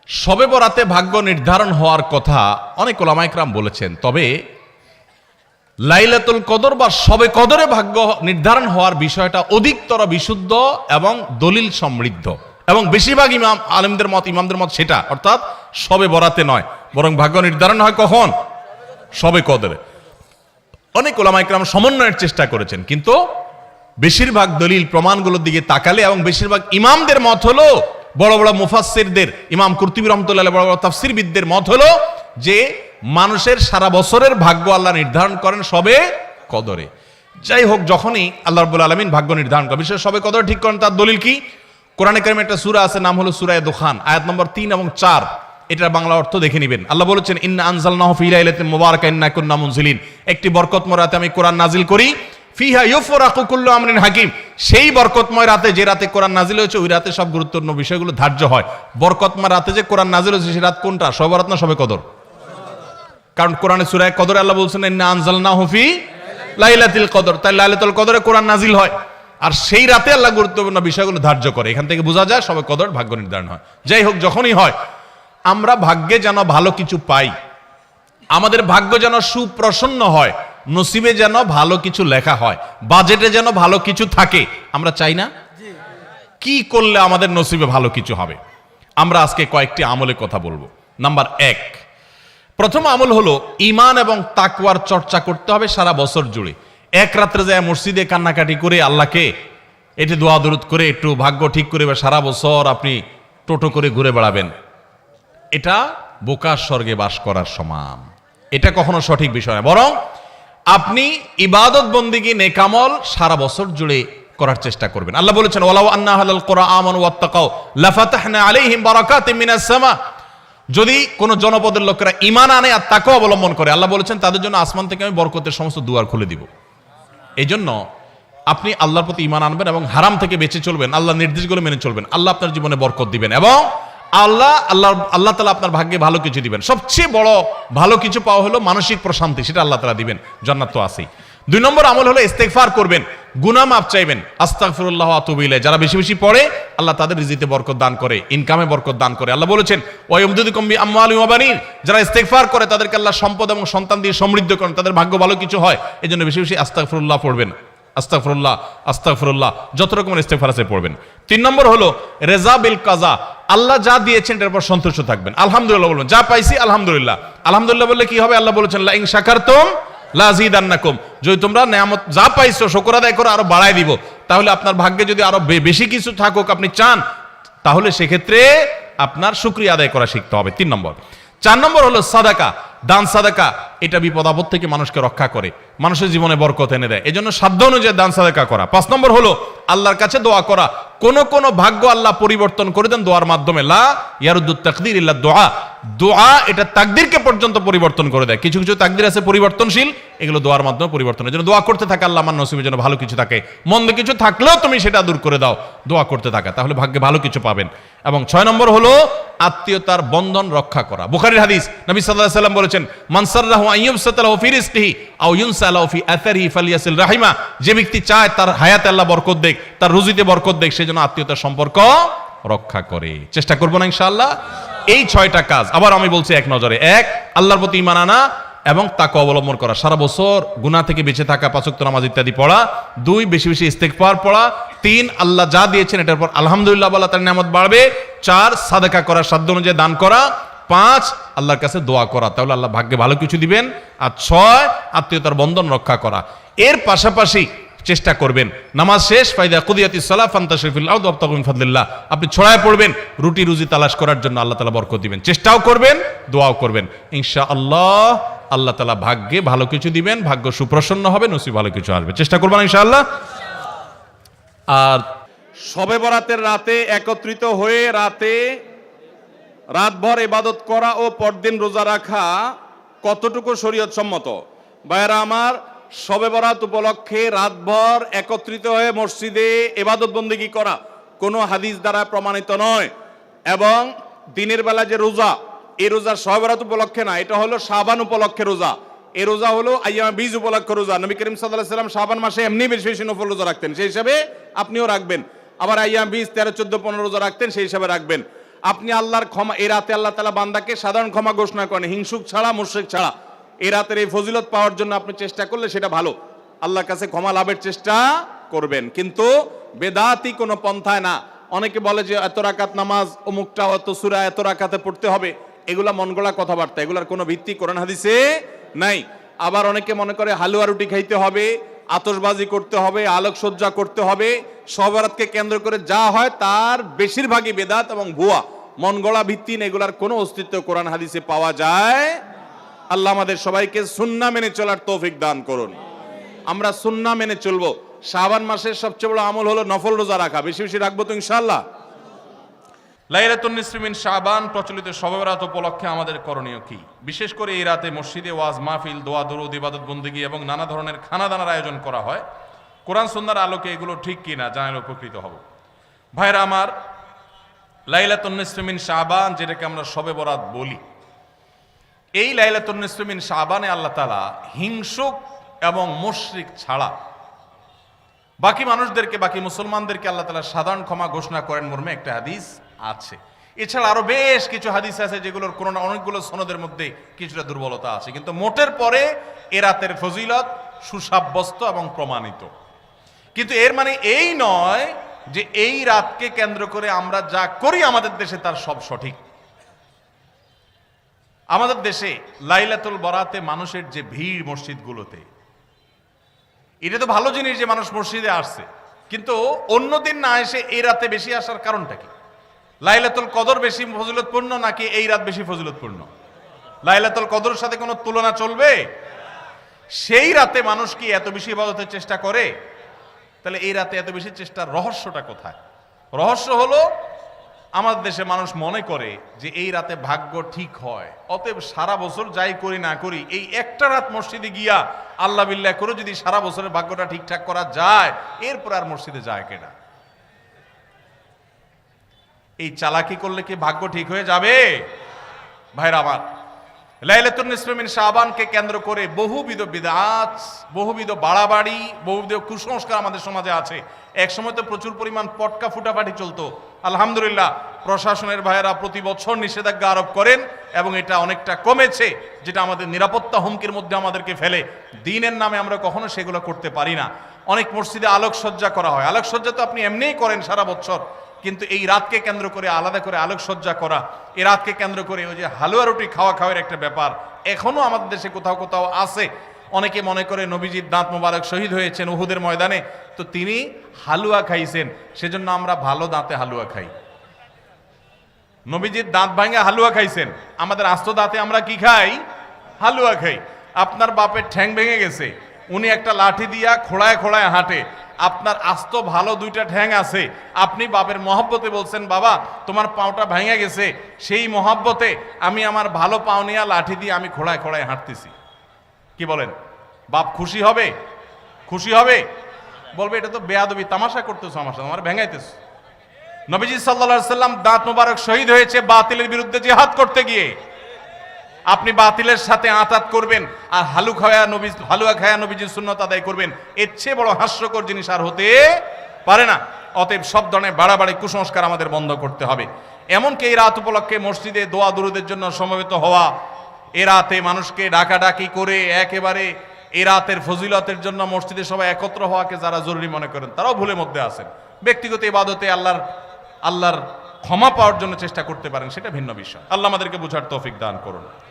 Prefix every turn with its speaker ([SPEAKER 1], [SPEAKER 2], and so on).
[SPEAKER 1] শবে বরাতে ভাগ্য নির্ধারণ হওয়ার কথা অনেক ওলামা ইকরাম বলেছেন, তবে লাইলাতুল কদর বা শবে কদরে ভাগ্য নির্ধারণ হওয়ার বিষয়টা অধিকতর বিশুদ্ধ এবং দলিল সমৃদ্ধ, এবং বেশিরভাগ ইমামদের মত সেটা, অর্থাৎ শবে বরাতে নয়, বরং ভাগ্য নির্ধারণ হয় কখন? শবে কদরে। অনেক ওলামা ইকরাম সমন্বয়ের চেষ্টা করেছেন, কিন্তু বেশিরভাগ দলিল প্রমাণগুলোর দিকে তাকালে এবং বেশিরভাগ ইমামদের মত হলো, বড় বড় মুফাসসিরদের, ইমাম কুরতুবী রাহমাতুল্লাহ, বড় বড় তাফসীরবিদদের মত হলো যে মানুষের সারা বছরের ভাগ্য আল্লাহ নির্ধারণ করেন শবে কদরে। যাই হোক, যখনই আল্লাহ রাব্বুল আলামিন ভাগ্য নির্ধারণ করেন, বিশেষ শবে কদর ঠিক করেন, তার দলিল কি? কোরআনে কারিমে একটা সূরা আছে, নাম হলো সূরা দুখান, আয়াত নম্বর 3 এবং 4। এটার বাংলা অর্থ দেখে নেবেন। আল্লাহ বলেছেন, ইন্না আনজালনাহু ফি লাইলাতিন মুবারাকাতিন ইন্না কুন্না মুনজিলিন, একটি বরকতময় রাতে আমি কোরআন নাজিল করি, ফিহা ইউফরাকু কুল্লু আমরিন হাকিম, সেই বরকতময় রাতে, যে রাতে কোরআন নাজিল হয়েছে, ওই রাতে সব গুরুত্বপূর্ণ বিষয়গুলো ধার্য হয়। বরকতময় রাতে যে কোরআন নাজিল হয়েছে, সেই রাত কোনটা? শবে বরাত না শবে কদর? কারণ কোরআনে সূরা কদরে আল্লাহ বলছেন, ইন্না আনজালনাহু ফি লাইলাতিল কদর, তাই লাইলাতুল কদরে কোরআন নাজিল হয়, আর সেই রাতে আল্লাহ গুরুত্বপূর্ণ বিষয়গুলো ধার্য করে। এখান থেকে বোঝা যায় শবে কদর ভাগ্য নির্ধারণ হয়। যাই হোক, যখনই হয়, আমরা ভাগ্যে যেন ভালো কিছু পাই, আমাদের ভাগ্য যেন সুপ্রসন্ন হয়, নসিবে যেন ভালো কিছু লেখা হয়, বাজেটে যেন ভালো কিছু থাকে, আমরা চাই না? কি করলে আমাদের নসিবে ভালো কিছু হবে? আমরা আজকে কয়েকটি আমলের কথা বলবো। নাম্বার 1, প্রথম আমল হলো ঈমান এবং তাকওয়ার চর্চা করতে হবে সারা বছর জুড়ে। এক রাত্রে যায় মসজিদে কান্নাকাটি করে আল্লাহকে এটি দোয়া দরুদ করে একটু ভাগ্য ঠিক করে সারা বছর আপনি টোটো করে ঘুরে বেড়াবেন, এটা বোকার স্বর্গে বাস করার সমান। এটা কখনো সঠিক বিষয় না, বরং আপনি ইবাদত বন্দেগী নেকামল সারা বছর জুড়ে করার চেষ্টা করবেন। আল্লাহ বলেছেন, ওয়ালাউ আন্না আহলাল কুরআ আমানু ওয়াত্তাকাউ লাফাতাহনা আলাইহিম বারাকাতিম মিনাস সামা, যদি কোন জনপদের লোকেরা ঈমান আনে আর তাকওয়া অবলম্বন করে, আল্লাহ বলেছেন তাদের জন্য আসমান থেকে আমি বরকতের সমস্ত দুয়ার খুলে দিব। এই জন্য আপনি আল্লাহর প্রতি ঈমান আনবেন এবং হারাম থেকে বেঁচে চলবেন, আল্লাহর নির্দেশগুলো মেনে চলবেন, আল্লাহ আপনার জীবনে বরকত দিবেন এবং আল্লাহ তাআলা আপনার ভাগ্যে ভালো কিছু দিবেন। সবচেয়ে বড় ভালো কিছু পাওয়া হলো মানসিক প্রশান্তি, সেটা আল্লাহ তাআলা দিবেন, জান্নাত তো আছেই। 2 নম্বর আমল হলো ইস্তেগফার করবেন, গুনাহ মাফ চাইবেন, আস্তাগফিরুল্লাহ ওয়া আতুবু ইলাইহি। যারা বেশি বেশি পড়ে, আল্লাহ তাদের রিজিকে বরকত দান করে, ইনকামে বরকত দান করে। আল্লাহ বলেছেন, ওয়া ইয়ামদুদুকুম বিআমওয়ালিন ওয়া বানিন, যারা ইস্তেগফার করে তাদেরকে আল্লাহ সম্পদ এবং সন্তান দিয়ে সমৃদ্ধ করেন, তাদের ভাগ্য ভালো কিছু হয়। এজন্য বেশি বেশি আস্তাগফিরুল্লাহ পড়বেন, আস্তাগফিরুল্লাহ আস্তাগফিরুল্লাহ, যত রকমের ইস্তেগফার আছে পড়বেন। 3 নম্বর হলো রেজা বিল কাজা, আল্লাহ যা দিয়েছেন এর উপর সন্তুষ্ট থাকবেন, আলহামদুলিল্লাহ বলবেন, যা পাইছি আলহামদুলিল্লাহ। আলহামদুলিল্লাহ বললে কি হবে? আল্লাহ বলেছেন, লা ইন শাকারতুম লা আযীদান্নাকুম, যদি তোমরা নিয়ামত যা পাইছো শুকর আদায় করে আরো বাড়ায় দিব। তাহলে আপনার ভাগ্যে যদি আরো বেশি কিছু থাকুক আপনি চান, তাহলে সেক্ষেত্রে আপনার শুকরিয়া আদায় করা শিখতে হবে। 3 নম্বর। 4 নম্বর হলো সাদাকা, দান সাদাকা, এটা বিপদ আপদ থেকে মানুষকে রক্ষা করে, মানুষের জীবনে বরকত এনে দেয়, এজন্য সাধ্য অনুযায়ী দান সাদাকা করা। 5 নম্বর হলো আল্লাহর কাছে দোয়া করা। কোন কোন ভাগ্য আল্লাহ পরিবর্তন করে দেন দোয়ার মাধ্যমে, লা ইয়ারুদ্দুত তাকদির ইল্লা দোয়া, দোয়া এটা তাকদিরকে পর্যন্ত পরিবর্তন করে দেয়। কিছু কিছু তাকদির আছে পরিবর্তনশীল, এগুলো দোয়ার মাধ্যমে পরিবর্তন। এজন্য দোয়া করতে থাকা, আল্লাহ আমার নসিবের জন্য ভালো কিছু থাকে, মন্দ কিছু থাকলেও তুমি সেটা দূর করে দাও, দোয়া করতে থাকা, তাহলে ভাগ্যে ভালো কিছু পাবেন। এবং 6 নম্বর হলো আত্মীয়তার বন্ধন রক্ষা করা। বুখারীর হাদিস, নবী সাল্লাল্লাহু আলাইহি ওয়াসাল্লাম বলেছেন, মান সাররাহু আইয়ুবসাতালাহু ফি রিজকিহি আও ইউনসালাহু ফি আথারিহি ফালিয়াসিল রাহিমা, যে ব্যক্তি চায় তার হায়াতে আল্লাহ বরকত দেখ, তার রুজিতে বরকত দেখ, সেজন্য আত্মীয়তার সম্পর্ক রক্ষা করে। চেষ্টা করব না ইনশাআল্লাহ। এই 6টা কাজ আবার আমি বলছি এক নজরে। 1, আল্লাহর প্রতি ঈমান আনা এবং তাকওয়া অবলম্বন করা, সারা বছর গুনাহ থেকে বেঁচে থাকা, 5 ওয়াক্ত নামাজ ইত্যাদি পড়া। 2, বেশি বেশি ইস্তেগফার পড়া। 3, আল্লাহ যা দিয়েছেন এটার পর আলহামদুলিল্লাহ বলা, তার নিয়ামত বাড়বে। 4, সাদাকা করা, সাধ্য অনুযায়ী দান করা। 5, আল্লাহর কাছে দোয়া করা, তাহলে আল্লাহ ভাগ্যে ভালো কিছু দিবেন। আর 6, আত্মীয়তার বন্ধন রক্ষা করা। এর পাশাপাশি চেষ্টা করবেন নামাজ শেষ, ফাইদা কুদিয়াতিস সালাহ ফান্তাশিরু ফিল আরদি ওয়াবতাগু মিন ফাদলিল্লাহ, আপনি ছড়ায় পড়বেন রুটি রুজি তালাশ করার জন্য, আল্লাহ তাআলা বরকত দিবেন। চেষ্টাও করবেন, দোয়াও করবেন, ইনশাআল্লাহ আল্লাহ তাআলা ভাগ্যে ভালো কিছু দিবেন, ভাগ্য সুপ্রসন্ন হবে, নসিব ভালো কিছু আসবে। চেষ্টা করবেন ইনশাআল্লাহ। আর
[SPEAKER 2] শবে বরাতের রাতে একত্রিত হয়ে রাতভর ইবাদত করা ও পরদিন রোজা রাখা কতটুকু শরীয়ত সম্মত? ভাইয়েরা আমার, শবে বরাত উপলক্ষে রাতভর একত্রিত হয়ে মসজিদে ইবাদত বন্দেগী করা কোনো হাদিস দ্বারা প্রমাণিত নয়। এবং দিনের বেলা যে রোজা, এই রোজা শবে বরাত উপলক্ষে না, এটা হলো শাবান উপলক্ষে রোজা। এই রোজা হলো আইয়ামে বীজ উপলক্ষে রোজা। নবী করিম সাল্লাল্লাহু আলাইহি ওয়াসাল্লাম শাবান মাসে এমনি বেশি বেশি নফল রোজা রাখতেন, সেই হিসাবে আপনিও রাখবেন। আবার আইয়ামে বীজ 13, 14, 15 রোজা রাখতেন, সেই হিসাবে রাখবেন। আপনি আল্লাহর ক্ষমা, এই রাতে আল্লাহ তাআলা বান্দাকে সাধারণ ক্ষমা ঘোষণা করেন, হিংসুক ছাড়া, মুশরিক ছাড়া। এই রাতের এই ফজিলত পাওয়ার জন্য আপনি চেষ্টা করলে সেটা ভালো, আল্লাহর কাছে ক্ষমা লাভের চেষ্টা করবেন, কিন্তু বেদাতি কোনো পন্থায় না। অনেকে বলে যে এত রাকাত নামাজ, অমুকটা অত সূরা এত রাকাতে পড়তে হবে, এগুলা মন গড়া কথাবার্তা, এগুলার কোনো ভিত্তি কোরআন হাদিসে নাই। আবার অনেকে মনে করে হালুয়া রুটি খাইতে হবে, আতশবাজি করতে হবে, আলোকসজ্জা করতে হবে, শবে বরাতকে কেন্দ্র করে যা হয় তার বেশিরভাগই বেদাত এবং ভুয়া, মন গড়া ভিত্তিহীন, এগুলার কোনো অস্তিত্ব কোরআন হাদিসে পাওয়া যায়। আল্লাহ আমাদের সবাইকে সুন্নাহ মেনে চলার তৌফিক দান করুন। আমরা সুন্নাহ মেনে চলবো। শাবান মাসের সবচেয়ে বড় আমল হলো নফল রোজা রাখা, বেশি বেশি রাখবো তো ইনশাআল্লাহ।
[SPEAKER 1] লাইলাতুন নিসফি মিন শাবান প্রচলিত শবে বরাত উপলক্ষে আমাদের করণীয় কি? বিশেষ করে এই রাতে মসজিদে ওয়াজ মাহফিল, দোয়া দরুদ, ইবাদত বন্দেগী এবং নানা ধরনের খানাদানার আয়োজন করা হয়। কোরআন সুন্নাহর আলোকে এগুলো ঠিক কিনা জানালে উপকৃত হব। ভাইরা আমার, লাইলাতুন নিসফি মিন শাবান, যেটাকে আমরা শবে বরাত বলি, এই লাইলাতুন নিসফি মিন শাবানে আল্লাহ তাআলা হিংসুক এবং মুশরিক ছাড়া বাকি মানুষদেরকে, বাকি মুসলমানদেরকে আল্লাহ তাআলা সাধারণ ক্ষমা ঘোষণা করেন মর্মে একটা হাদিস আছে। এছাড়া আরো বেশ কিছু হাদিস আছে যেগুলোর কোনো না অনেকগুলো সনদের মধ্যে কিছুটা দুর্বলতা আছে, কিন্তু মোটের পরে এ রাতের ফজিলত সুসাব্যস্ত এবং প্রমাণিত। কিন্তু এর মানে এই নয় যে এই রাতকে কেন্দ্র করে আমরা যা করি আমাদের দেশে তার সব সঠিক। আমাদের দেশে লাইলাতুল বরাতে মানুষের যে ভিড় মসজিদগুলোতে, এটা তো ভালো জিনিস যে মানুষ মসজিদে আসছে, কিন্তু অন্যদিন না এসে এই রাতে বেশি আসার কারণটা কি? লাইলাতুল কদর বেশি ফজিলতপূর্ণ নাকি এই রাত বেশি ফজিলতপূর্ণ? লাইলাতুল কদরের সাথে কোনো তুলনা চলবে? সেই রাতে মানুষ কি এত বেশি ইবাদতের চেষ্টা করে? তাহলে এই রাতে এত বেশি চেষ্টার রহস্যটা কোথায়? রহস্য হলো আমাদের দেশে মানুষ মনে করে যে এই রাতে ভাগ্য ঠিক হয়, অতএব সারা বছর যাই করি না করি এই একটা রাত মসজিদে গিয়া আল্লাহ বিল্লাহ করে যদি সারা বছরের ভাগ্যটা ঠিকঠাক করা যায়, এরপর আর মসজিদে যায় কেনা। এই চালাকি করলে কি ভাগ্য ঠিক হয়ে যাবে? ভাইরা আমার, লাইলাতুন নিসফি মিন শাবানকে কেন্দ্র করে বহুবিধ বিদআত, বহুবিধ বাড়াবাড়ি, বহুবিধ কুসংস্কার আমাদের সমাজে আছে। এক সময় তো প্রচুর পরিমাণ পটকা ফুটাফাটি চলতো। আলহামদুলিল্লাহ, প্রশাসনের ভাইয়েরা প্রতি বছর নিষেধাজ্ঞা আরোপ করেন এবং এটা অনেকটা কমেছে, যেটা আমাদের নিরাপত্তা হুমকির মধ্যে আমাদেরকে ফেলে। দিনের নামে আমরা কখনো সেগুলো করতে পারি না। অনেক মসজিদে আলোকসজ্জা করা হয়, আলোকসজ্জা তো আপনি এমনিই করেন সারা বছর, কিন্তু এই রাতকে কেন্দ্র করে আলাদা করে আলোকসজ্জা করা, এই রাতকে কেন্দ্র করে ওই যে হালুয়া রুটি খাওয়ার একটা ব্যাপার এখনো আমাদের দেশে কোথাও কোথাও আছে। অনেকে মনে করে নবীজির দাঁত মোবারক শহীদ হয়েছেন উহুদের ময়দানে, তো তিনি হালুয়া খাইছেন, সেজন্য আমরা ভালো দাঁতে হালুয়া খাই। নবীজির দাঁত ভাঙে হালুয়া খাইছেন, আমাদের আস্ত দাঁতে আমরা কি খাই? হালুয়া খাই। আপনার বাপের ঠ্যাং ভেঙে গেছে, উনি একটা লাঠি দিয়া খোড়ায় খোড়ায় হাঁটে, আপনার আস্ত ভালো দুইটা ঠ্যাং আছে, আপনি বাপের মহব্বতে বলছেন বাবা তোমার পাওটা ভেঙে গেছে, সেই মহব্বতে আমি আমার ভালো পাও নিয়ে লাঠি দিয়ে আমি খোড়ায় খোড়ায় হাঁটতেছি। কি বলেন? বাপ খুশি হবে? খুশি হবে? বলবে এটা তো বেয়াদবি, তামাশা করতেছো আমার সাথে, আমার ভেঙাইতেছো। নবীজি সাল্লাল্লাহু আলাইহি সাল্লাম দাঁত মোবারক শহীদ হয়েছে বাতিলের বিরুদ্ধে জিহাদ করতে গিয়ে। আপনি বাতিলের সাথে আঁতাত করবেন আর হালুয়া খায়া নবীজির সুন্নাত আদায় করবেন, এর চেয়ে বড় হাস্যকর জিনিস আর হতে পারে না। অতএব সব ধরনের বাড়াবাড়ি কুসংস্কার আমাদের বন্ধ করতে হবে। এমনকি এই রাত উপলক্ষে মসজিদে দোয়া দুরুদের জন্য সমবেত হওয়া, এ রাতে মানুষকে ডাকাডাকি করে একেবারে এই রাতের ফজিলতের জন্য মসজিদে সবাই একত্র হওয়াকে যারা জরুরি মনে করেন তারাও ভুলের মধ্যে আছেন। ব্যক্তিগত ইবাদতে আল্লাহর ক্ষমা পাওয়ার জন্য চেষ্টা করতে পারেন, সেটা ভিন্ন বিষয়। আল্লাহ আমাদেরকে বুঝার তৌফিক দান করুন।